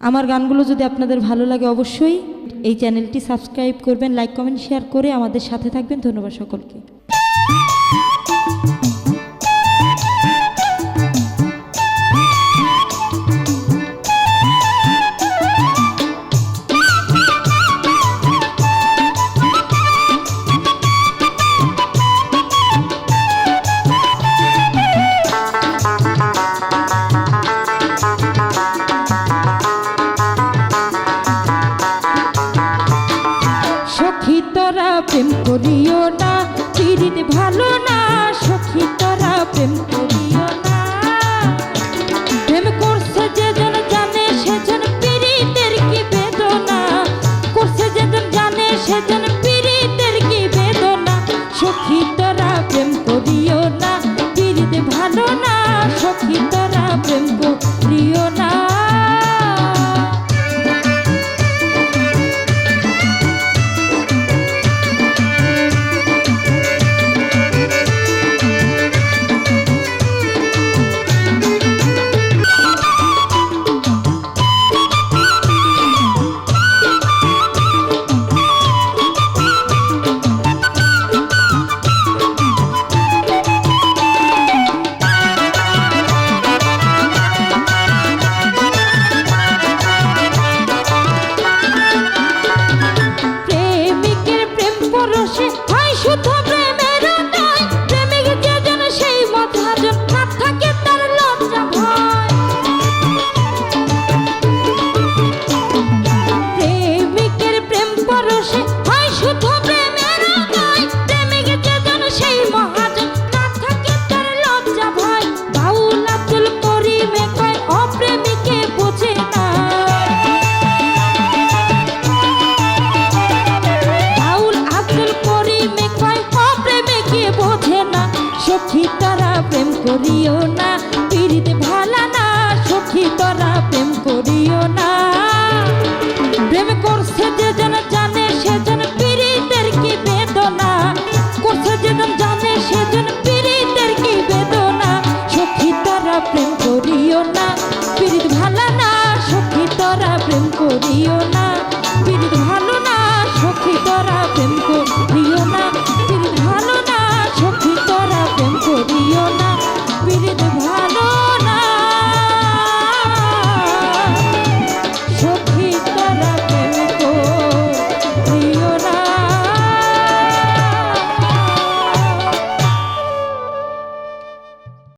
আমার গানগুলো যদি আপনাদের ভালো লাগে অবশ্যই এই চ্যানেলটি সাবস্ক্রাইব করবেন, লাইক কমেন্ট শেয়ার করে আমাদের সাথে থাকবেন। ধন্যবাদ সকলকে। সখী তোরা প্রেম করিও না, পিরিত ভালো না। সখী তোরা প্রেম করিও না, প্রেম করছে যেজন জানে সেজন পিরিতের কি বেদনা, করছে যেজন জানে সেজন পিরিতের কি বেদনা। সখী তোরা প্রেম করিও না, পিরিত ভালো না। সখী তোরা প্রেম করিও না। সখী তোরা প্রেম করিও না, পিরিত ভালা না। সখী তোরা প্রেম করিও না, প্রেম করছে যেজন জানে সেজন পিরিতের কি বেদনা, করছে যেজন জানে সেজন পিরিতের কি বেদনা। সখী তোরা প্রেম করিও না, পিরিত ভালা না। সখী তোরা প্রেম করিও না।